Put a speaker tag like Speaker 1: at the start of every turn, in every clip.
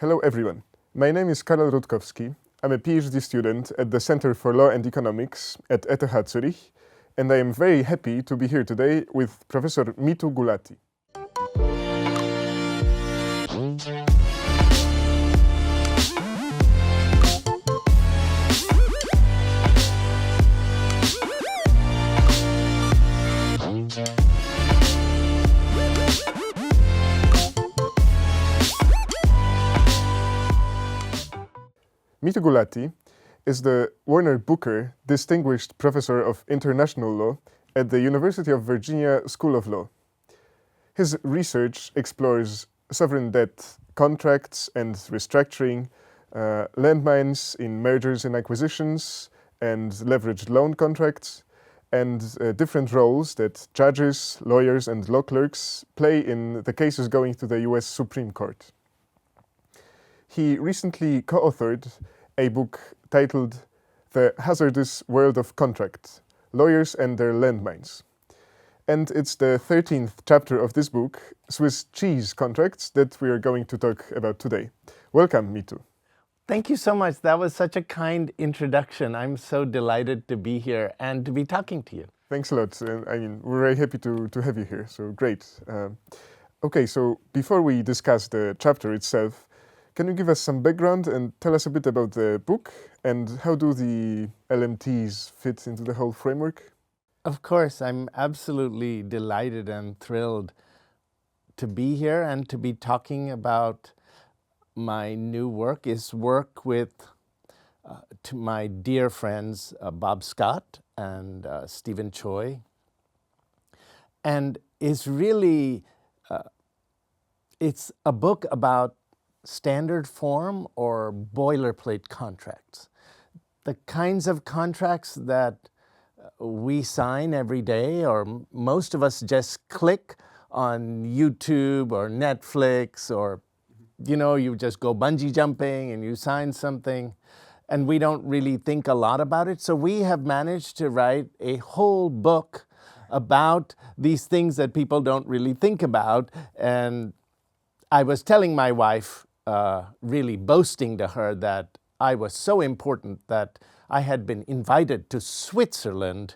Speaker 1: Hello everyone, my name is Karol Rutkowski. I'm a PhD student at the Center for Law and Economics at ETH Zurich, and I am very happy to be here today with Professor Mitu Gulati. Mitu Gulati is the Warner Booker Distinguished Professor of International Law at the University of Virginia School of Law. His research explores sovereign debt contracts and restructuring, landmines in mergers and acquisitions, and leveraged loan contracts, and different roles that judges, lawyers, and law clerks play in the cases going to the US Supreme Court. He recently co-authored a book titled The Hazardous World of Contract, Lawyers and Their Landmines. And it's the 13th chapter of this book, Swiss cheese contracts, that we are going to talk about today. Welcome, Mitu.
Speaker 2: Thank you so much. That was such a kind introduction. I'm so delighted to be here and to be talking to you.
Speaker 1: Thanks a lot. We're very happy to have you here, so great. Okay, so before we discuss the chapter itself, can you give us some background and tell us a bit about the book and how do the LMTs fit into the whole framework?
Speaker 2: Of course, I'm absolutely delighted and thrilled to be here and to be talking about my new work. Is work with to my dear friends Bob Scott and Stephen Choi, and is really it's a book about standard form or boilerplate contracts. The kinds of contracts that we sign every day, or most of us just click on YouTube or Netflix, or you just go bungee jumping and you sign something, and we don't really think a lot about it. So we have managed to write a whole book about these things that people don't really think about. And I was telling my wife, really boasting to her, that I was so important that I had been invited to Switzerland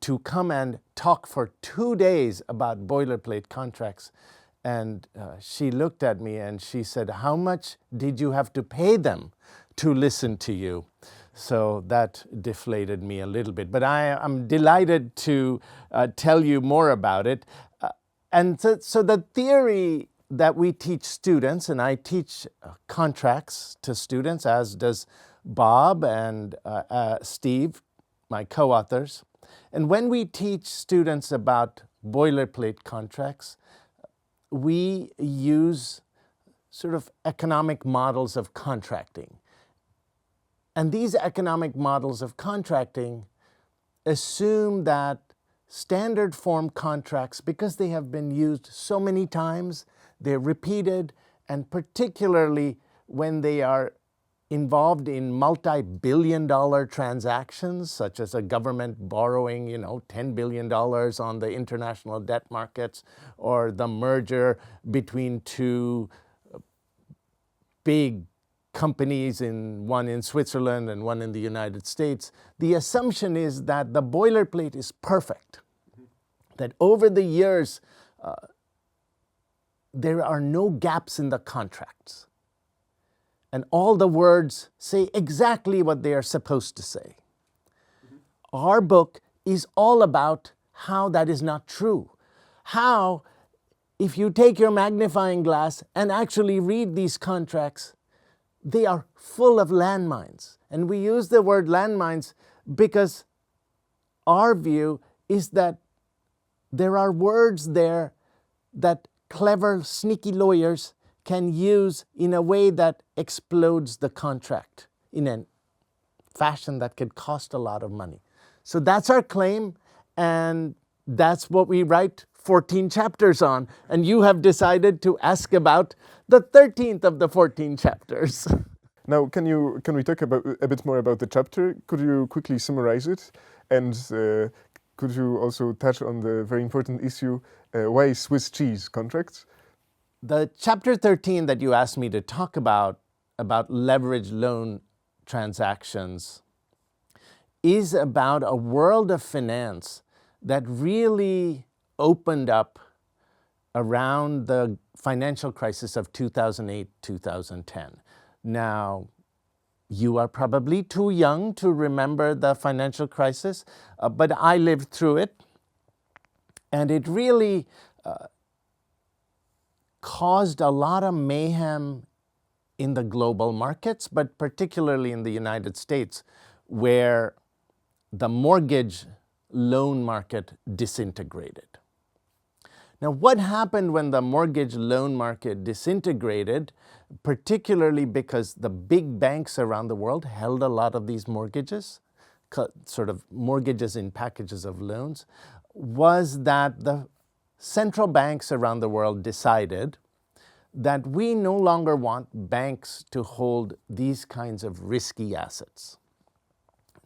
Speaker 2: to come and talk for 2 days about boilerplate contracts. And she looked at me and she said, "How much did you have to pay them to listen to you?" So that deflated me a little bit. But I'm delighted to tell you more about it. So the theory that we teach students, and I teach contracts to students, as does Bob and Steve, my co-authors. And when we teach students about boilerplate contracts, we use sort of economic models of contracting. And these economic models of contracting assume that standard form contracts, because they have been used so many times, they're repeated, and particularly when they are involved in multi-billion-dollar transactions, such as a government borrowing, $10 billion on the international debt markets, or the merger between two big companies, one in Switzerland and one in the United States. The assumption is that the boilerplate is perfect, that over the years, there are no gaps in the contracts, and all the words say exactly what they are supposed to say. Our book is all about how that is not true. How, if you take your magnifying glass and actually read these contracts, they are full of landmines. And we use the word landmines because our view is that there are words there that clever, sneaky lawyers can use in a way that explodes the contract in a fashion that could cost a lot of money. So that's our claim, and that's what we write 14 chapters on. And you have decided to ask about the 13th of the 14 chapters.
Speaker 1: Now, can we talk a bit more about the chapter? Could you quickly summarize it? And could you also touch on the very important issue, why Swiss cheese contracts?
Speaker 2: The chapter 13 that you asked me to talk about leveraged loan transactions, is about a world of finance that really opened up around the financial crisis of 2008-2010. Now, you are probably too young to remember the financial crisis, but I lived through it, and it really caused a lot of mayhem in the global markets, but particularly in the United States, where the mortgage loan market disintegrated. Now, what happened when the mortgage loan market disintegrated, particularly because the big banks around the world held a lot of these mortgages, sort of mortgages in packages of loans, was that the central banks around the world decided that we no longer want banks to hold these kinds of risky assets.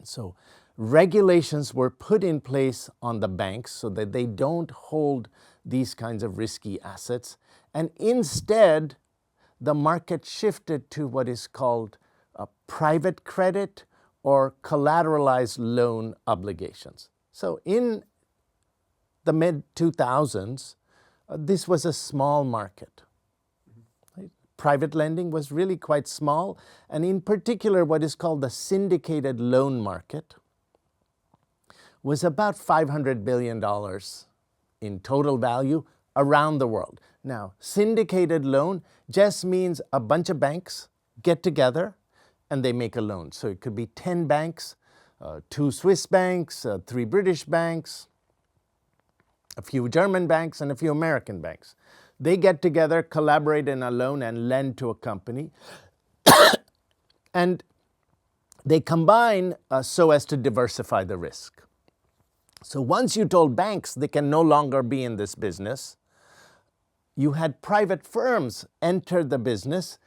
Speaker 2: So regulations were put in place on the banks so that they don't hold these kinds of risky assets, and instead the market shifted to what is called private credit or collateralized loan obligations. So in the mid-2000s, this was a small market. Right? Private lending was really quite small, and in particular what is called the syndicated loan market was about $500 billion in total value around the world. Now, syndicated loan just means a bunch of banks get together and they make a loan. So it could be 10 banks, 2 Swiss banks, 3 British banks, a few German banks, and a few American banks. They get together, collaborate in a loan, and lend to a company. And they combine so as to diversify the risk. So once you told banks they can no longer be in this business, you had private firms enter the business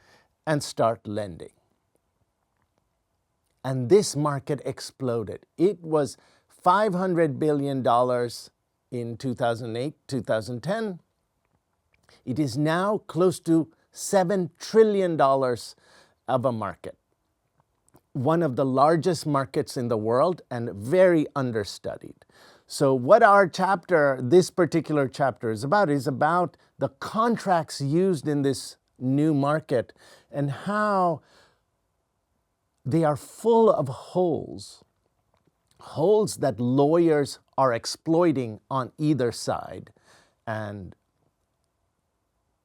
Speaker 2: and start lending. And this market exploded. It was $500 billion in 2008, 2010. It is now close to $7 trillion of a market. One of the largest markets in the world and very understudied. So what our chapter, this particular chapter is about the contracts used in this new market and how they are full of holes that lawyers are exploiting on either side. And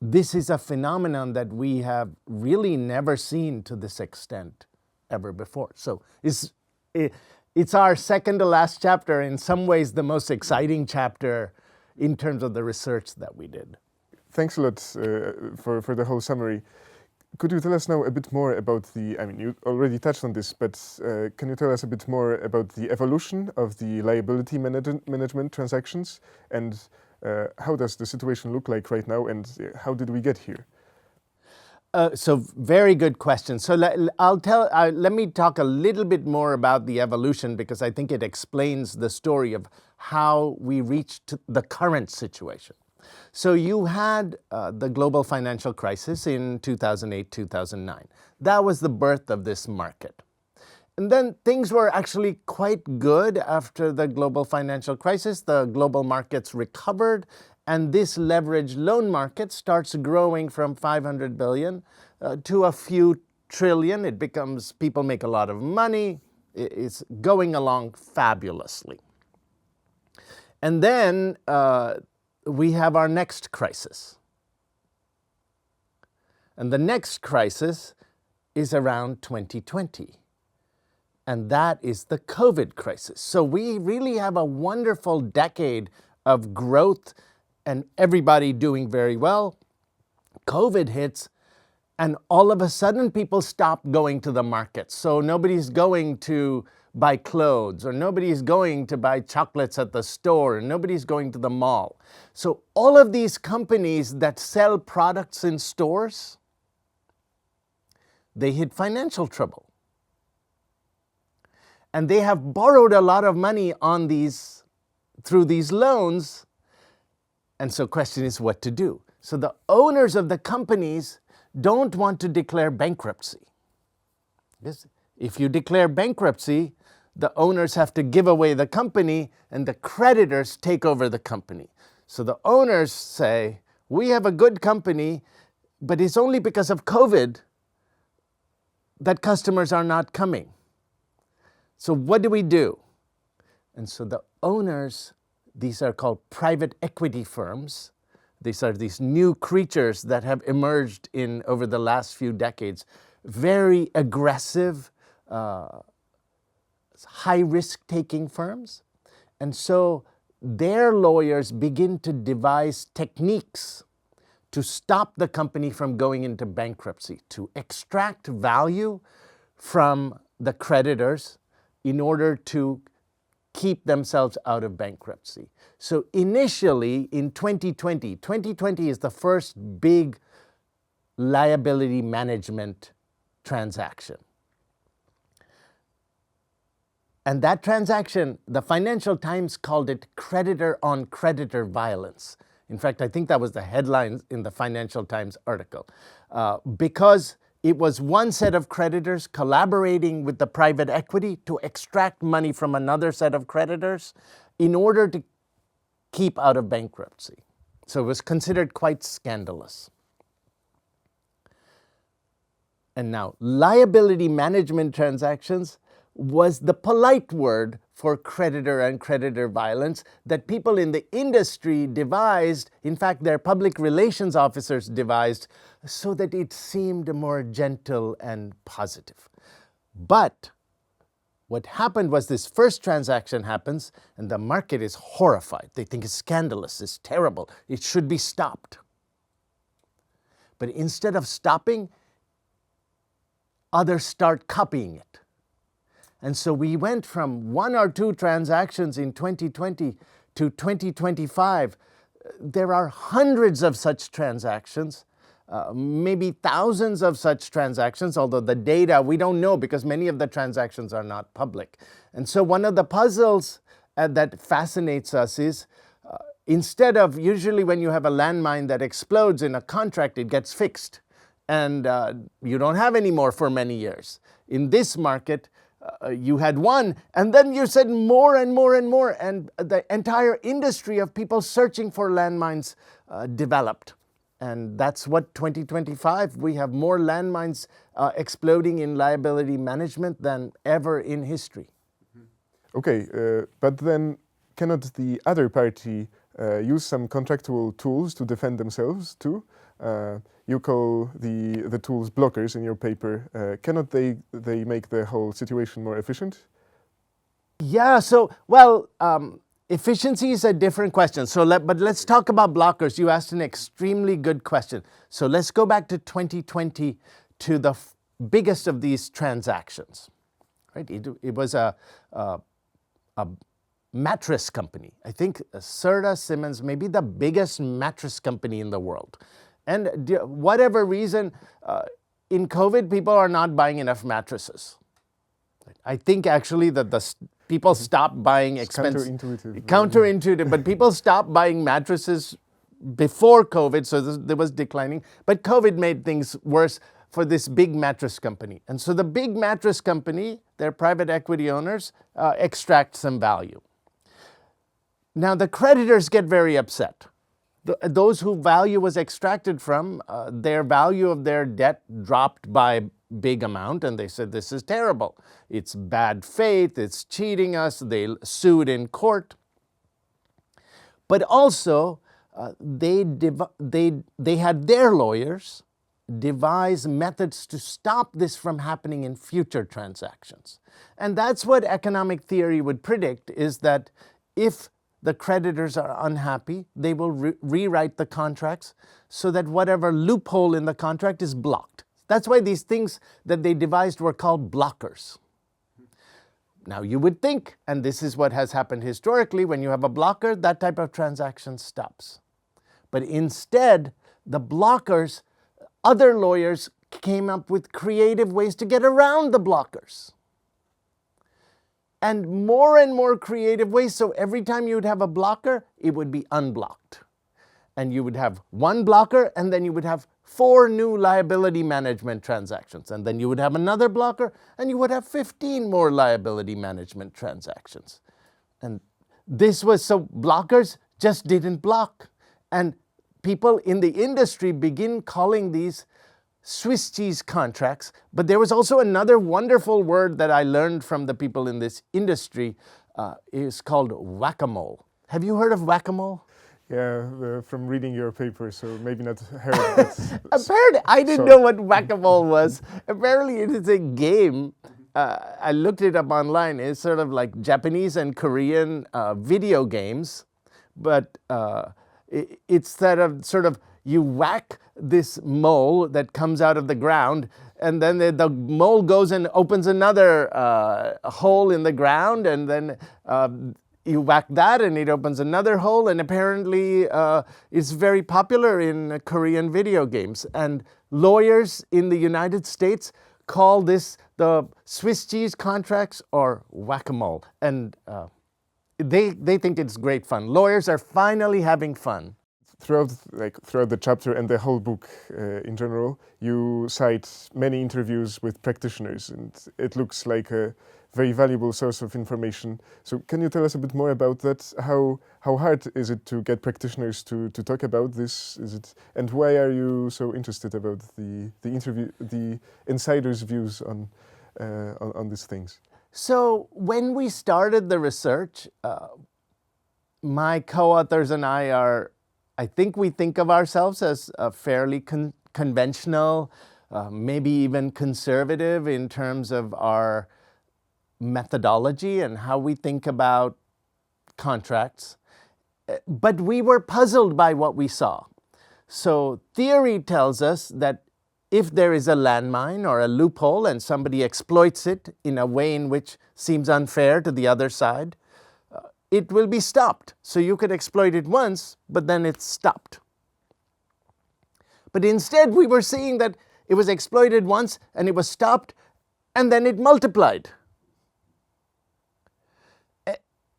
Speaker 2: this is a phenomenon that we have really never seen to this extent ever before. So it's our second to last chapter, in some ways the most exciting chapter in terms of the research that we did.
Speaker 1: Thanks a lot for the whole summary. Could you tell us now a bit more about you already touched on this, but can you tell us a bit more about the evolution of the liability management transactions, and how does the situation look like right now, and how did we get here?
Speaker 2: So very good question. So let me talk a little bit more about the evolution, because I think it explains the story of how we reached the current situation. So you had the global financial crisis in 2008, 2009. That was the birth of this market. And then things were actually quite good after the global financial crisis. The global markets recovered, and this leveraged loan market starts growing from 500 billion to a few trillion. It becomes, people make a lot of money. It's going along fabulously. And then we have our next crisis. And the next crisis is around 2020. And that is the COVID crisis. So we really have a wonderful decade of growth and everybody doing very well. COVID hits, and all of a sudden people stop going to the market. So nobody's going to buy clothes, or nobody's going to buy chocolates at the store, and nobody's going to the mall. So all of these companies that sell products in stores, they hit financial trouble. And they have borrowed a lot of money on through these loans, And so question is what to do. So the owners of the companies don't want to declare bankruptcy. Yes. If you declare bankruptcy, the owners have to give away the company and the creditors take over the company. So the owners say, we have a good company, but it's only because of COVID that customers are not coming. So what do we do? And so the owners, these are called private equity firms. These are these new creatures that have emerged over the last few decades. Very aggressive, high risk-taking firms. And so their lawyers begin to devise techniques to stop the company from going into bankruptcy, to extract value from the creditors in order to keep themselves out of bankruptcy. So initially in 2020 is the first big liability management transaction. And that transaction, the Financial Times called it creditor on creditor violence. In fact, I think that was the headline in the Financial Times article. Because it was one set of creditors collaborating with the private equity to extract money from another set of creditors in order to keep out of bankruptcy. So it was considered quite scandalous. And now, liability management transactions was the polite word for creditor and creditor violence that people in the industry devised, in fact, their public relations officers devised, so that it seemed more gentle and positive. But what happened was this first transaction happens and the market is horrified. They think it's scandalous, it's terrible, it should be stopped. But instead of stopping, others start copying it. And so we went from 1 or 2 transactions in 2020 to 2025. There are hundreds of such transactions, maybe thousands of such transactions, although the data we don't know because many of the transactions are not public. And so one of the puzzles that fascinates us is instead of usually when you have a landmine that explodes in a contract, it gets fixed and you don't have any more for many years. In this market, you had one, and then you said more and more and more, and the entire industry of people searching for landmines developed. And that's what 2025, we have more landmines exploding in liability management than ever in history.
Speaker 1: Okay, but then cannot the other party use some contractual tools to defend themselves too? You call the tools blockers in your paper. Cannot they make the whole situation more efficient?
Speaker 2: Yeah, so, well, efficiency is a different question. But let's talk about blockers. You asked an extremely good question. So let's go back to 2020 to the biggest of these transactions. Right? It was a mattress company. I think Serta Simmons may be the biggest mattress company in the world. And whatever reason, in COVID, people are not buying enough mattresses. I think actually that people stopped buying expensive. Counterintuitive, but people stopped buying mattresses before COVID, so there was declining. But COVID made things worse for this big mattress company. And so the big mattress company, their private equity owners, extract some value. Now the creditors get very upset. Those who value was extracted from, their value of their debt dropped by a big amount, and they said, this is terrible. It's bad faith, it's cheating us. They sued in court. But also, they had their lawyers devise methods to stop this from happening in future transactions. And that's what economic theory would predict, is that if the creditors are unhappy, they will rewrite the contracts so that whatever loophole in the contract is blocked. That's why these things that they devised were called blockers. Now you would think, and this is what has happened historically, when you have a blocker, that type of transaction stops. But instead, the blockers, other lawyers came up with creative ways to get around the blockers. And more creative ways, so every time you would have a blocker, it would be unblocked. and you would have one blocker, and then you would have 4 new liability management transactions, and then you would have another blocker, and you would have 15 more liability management transactions. And this was so blockers just didn't block. And people in the industry begin calling these Swiss cheese contracts. But there was also another wonderful word that I learned from the people in this industry. Is called whack-a-mole. Have you heard of whack-a-mole?
Speaker 1: Yeah, from reading your paper, so maybe not heard.
Speaker 2: Apparently, I didn't know what whack-a-mole was. Apparently, it is a game. I looked it up online. It's sort of like Japanese and Korean video games, but it's that of sort of you whack this mole that comes out of the ground, and then the mole goes and opens another hole in the ground, and then you whack that and it opens another hole, and apparently it's very popular in Korean video games. And lawyers in the United States call this the Swiss cheese contracts or whack-a-mole. And they think it's great fun. Lawyers are finally having fun.
Speaker 1: Throughout the chapter and the whole book in general, you cite many interviews with practitioners, and it looks like a very valuable source of information. So can you tell us a bit more about that? How hard is it to get practitioners to talk about this? And why are you so interested about the insiders' views on these things?
Speaker 2: So when we started the research, my co-authors and I think we think of ourselves as fairly conventional, maybe even conservative in terms of our methodology and how we think about contracts. But we were puzzled by what we saw. So theory tells us that if there is a landmine or a loophole and somebody exploits it in a way in which seems unfair to the other side, it will be stopped. So you could exploit it once, but then it's stopped. But instead, we were seeing that it was exploited once and it was stopped, and then it multiplied.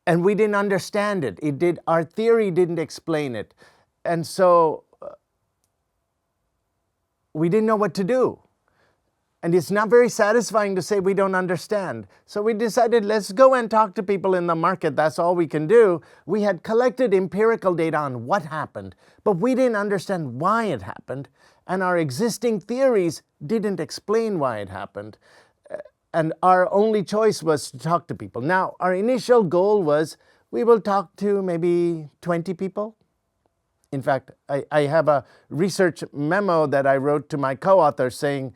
Speaker 2: And we didn't understand it. Our theory didn't explain it. And so we didn't know what to do. And it's not very satisfying to say we don't understand. So we decided, let's go and talk to people in the market. That's all we can do. We had collected empirical data on what happened, but we didn't understand why it happened. And our existing theories didn't explain why it happened. And our only choice was to talk to people. Now, our initial goal was we will talk to maybe 20 people. In fact, I have a research memo that I wrote to my co-author saying,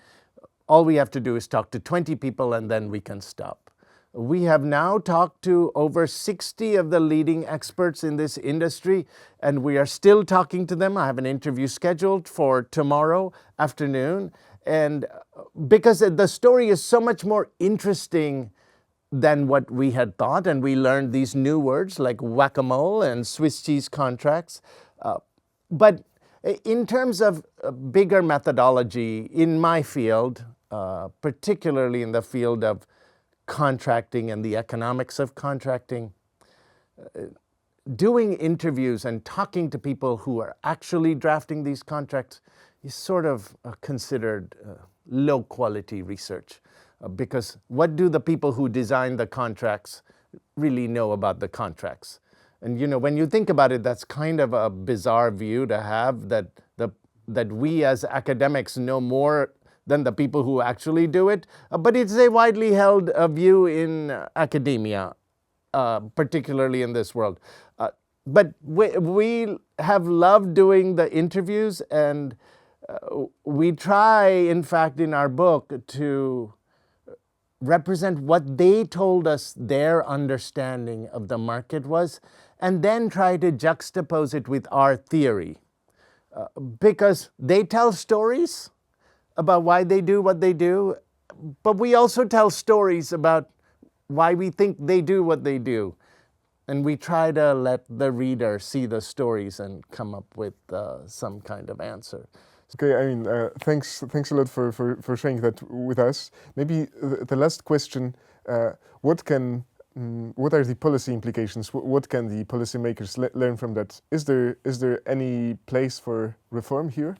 Speaker 2: all we have to do is talk to 20 people and then we can stop. We have now talked to over 60 of the leading experts in this industry, and we are still talking to them. I have an interview scheduled for tomorrow afternoon. And because the story is so much more interesting than what we had thought, and we learned these new words like whack-a-mole and Swiss cheese contracts. But in terms of bigger methodology in my field, particularly in the field of contracting and the economics of contracting, doing interviews and talking to people who are actually drafting these contracts is sort of considered low quality research, because what do the people who design the contracts really know about the contracts? And when you think about it, that's kind of a bizarre view to have, that we as academics know more than the people who actually do it. But it's a widely held view in academia, particularly in this world. But we have loved doing the interviews, and we try, in fact, in our book to represent what they told us their understanding of the market was, and then try to juxtapose it with our theory. Because they tell stories about why they do what they do, but we also tell stories about why we think they do what they do. And we try to let the reader see the stories and come up with some kind of answer.
Speaker 1: Okay, I mean, thanks a lot for sharing that with us. Maybe the last question, what can what are the policy implications? What can the policymakers learn from that? Is there any place for reform here?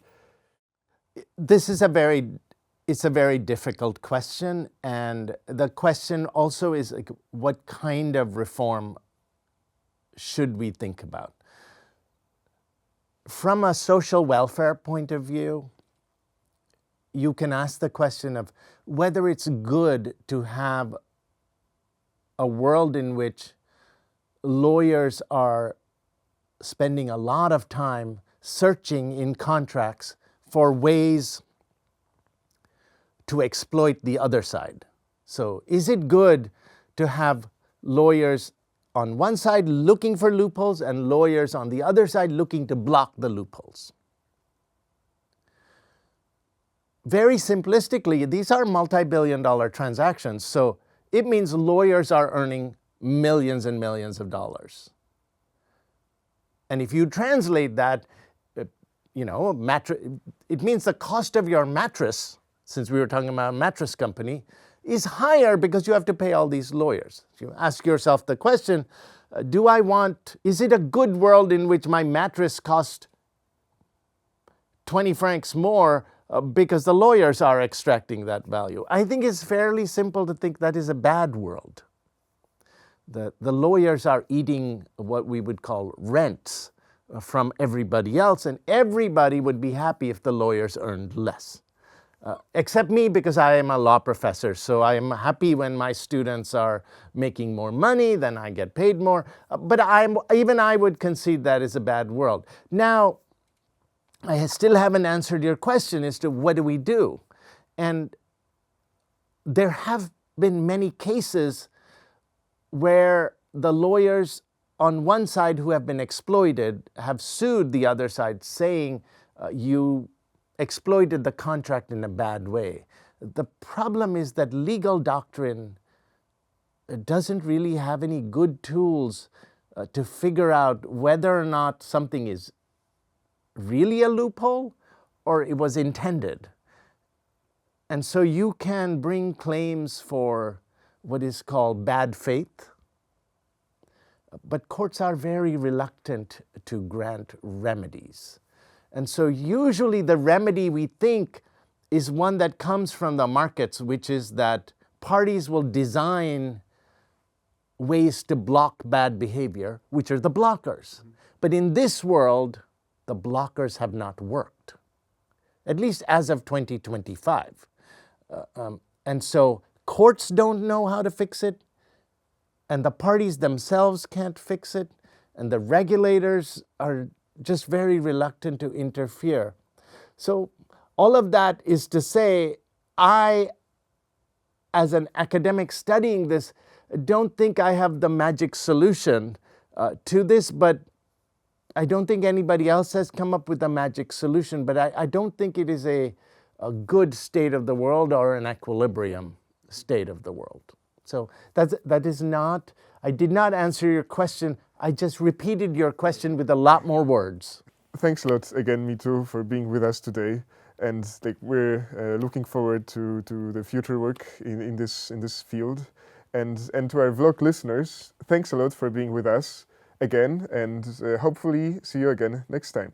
Speaker 2: This is a very difficult question, and the question also is like, what kind of reform should we think about? From a social welfare point of view, you can ask the question of whether it's good to have a world in which lawyers are spending a lot of time searching in contracts for ways to exploit the other side. So is it good to have lawyers on one side looking for loopholes and lawyers on the other side looking to block the loopholes? Very simplistically, these are multi-billion-dollar transactions, so it means lawyers are earning millions and millions of dollars. And if you translate that, it means the cost of your mattress, since we were talking about a mattress company, is higher because you have to pay all these lawyers. You ask yourself the question, is it a good world in which my mattress costs 20 francs more because the lawyers are extracting that value? I think it's fairly simple to think that is a bad world. The lawyers are eating what we would call rents from everybody else, and everybody would be happy if the lawyers earned less. Except me, because I am a law professor, so I am happy when my students are making more money, then I get paid more. But even I would concede that is a bad world. Now, I still haven't answered your question as to what do we do? And there have been many cases where the lawyers on one side who have been exploited have sued the other side saying you exploited the contract in a bad way. The problem is that legal doctrine doesn't really have any good tools to figure out whether or not something is really a loophole or it was intended. And so you can bring claims for what is called bad faith, but courts are very reluctant to grant remedies. And so usually the remedy we think is one that comes from the markets, which is that parties will design ways to block bad behavior, which are the blockers. But in this world, the blockers have not worked, at least as of 2025. And so courts don't know how to fix it, and the parties themselves can't fix it, and the regulators are just very reluctant to interfere. So all of that is to say, I, as an academic studying this, don't think I have the magic solution to this, but I don't think anybody else has come up with a magic solution, but I don't think it is a good state of the world or an equilibrium state of the world. So that is not, I did not answer your question. I just repeated your question with a lot more words.
Speaker 1: Thanks a lot again, Mitu, for being with us today. And we're looking forward to the future work in this field. And to our vlog listeners, thanks a lot for being with us again, and hopefully see you again next time.